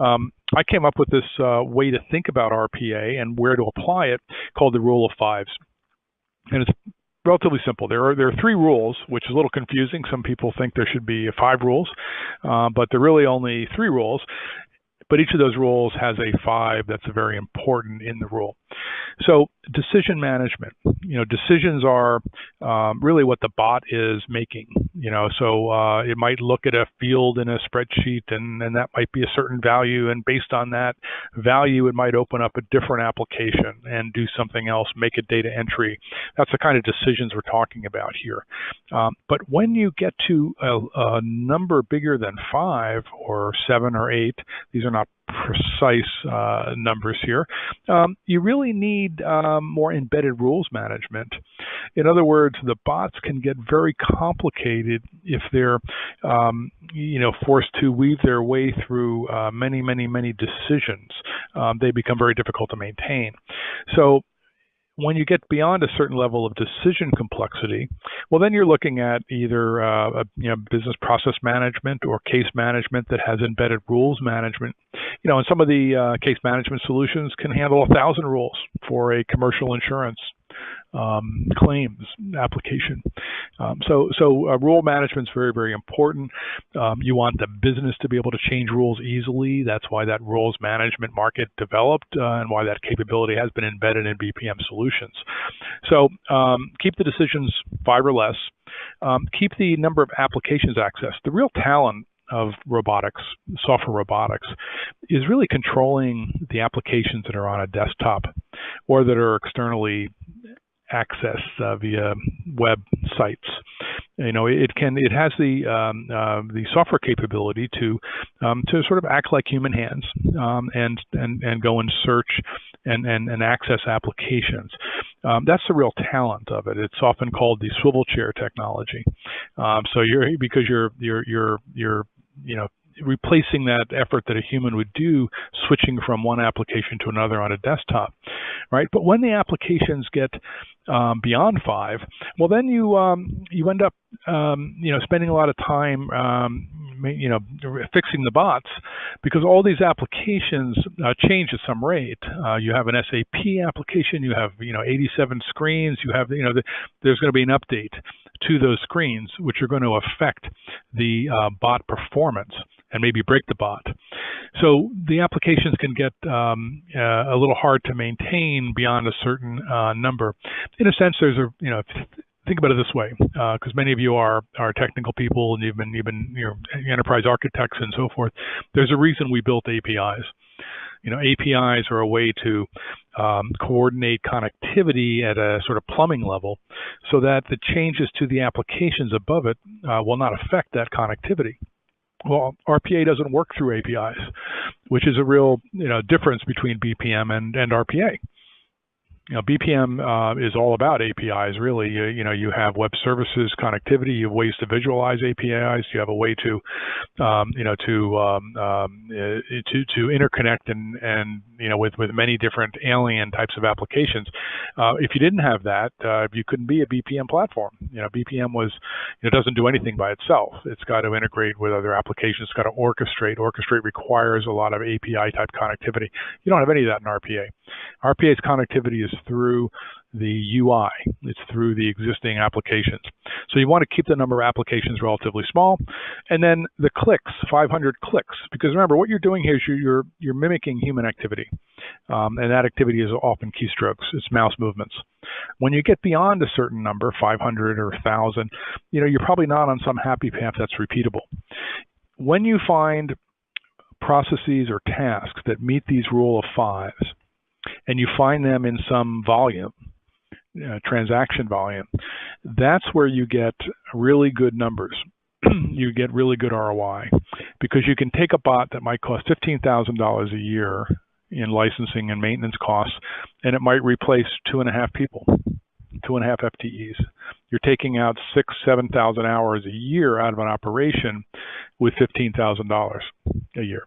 I came up with this way to think about RPA and where to apply it called the rule of fives. And it's relatively simple. There are 3 rules, which is a little confusing. Some people think there should be 5 rules, but there are really only 3 rules. But each of those rules has a 5 that's very important in the rule. So decision management, decisions are really what the bot is making, so it might look at a field in a spreadsheet and that might be a certain value. And based on that value, it might open up a different application and do something else, make a data entry. That's the kind of decisions we're talking about here. But when you get to a number bigger than 5 or 7 or 8, these are not precise numbers here, you really need more embedded rules management. In other words, the bots can get very complicated if they're forced to weave their way through many decisions. They become very difficult to maintain. So when you get beyond a certain level of decision complexity, well, then you're looking at either business process management or case management that has embedded rules management. And some of the case management solutions can handle 1,000 rules for a commercial insurance claims application. So rule management is very, very important. You want the business to be able to change rules easily. That's why that rules management market developed and why that capability has been embedded in BPM solutions. So keep the decisions 5 or less. Keep the number of applications accessed. The real talent of robotics, software robotics, is really controlling the applications that are on a desktop or that are externally accessed via web sites. It has the software capability to sort of act like human hands and go and search and access applications. That's the real talent of it. It's often called the swivel chair technology. So you're replacing that effort that a human would do, switching from one application to another on a desktop, right? But when the applications get beyond 5, well, then you end up spending a lot of time fixing the bots, because all these applications change at some rate. You have an SAP application, you have 87 screens, you have there's going to be an update to those screens, which are going to affect the bot performance and maybe break the bot. So the applications can get a little hard to maintain beyond a certain number. In a sense, there's think about it this way, because many of you are technical people and you've been enterprise architects and so forth. There's a reason we built APIs. APIs are a way to coordinate connectivity at a sort of plumbing level so that the changes to the applications above it will not affect that connectivity. Well, RPA doesn't work through APIs, which is a real difference between BPM and RPA. BPM is all about APIs, really. You have web services connectivity. You have ways to visualize APIs. You have a way to interconnect and with many different alien types of applications. If you didn't have that, you couldn't be a BPM platform. BPM doesn't do anything by itself. It's got to integrate with other applications. It's got to orchestrate. Orchestrate requires a lot of API type connectivity. You don't have any of that in RPA. RPA's connectivity is through the UI. It's through the existing applications. So you want to keep the number of applications relatively small, and then the clicks, 500 clicks, because remember what you're doing here is you're mimicking human activity, and that activity is often keystrokes. It's mouse movements. When you get beyond a certain number, 500 or 1,000, you're probably not on some happy path that's repeatable. When you find processes or tasks that meet these rule of 5s, and you find them in some volume, transaction volume, that's where you get really good numbers. You get really good ROI, because you can take a bot that might cost $15,000 a year in licensing and maintenance costs, and it might replace 2.5 people, 2.5 FTEs. You're taking out 6,000 to 7,000 hours a year out of an operation with $15,000 a year.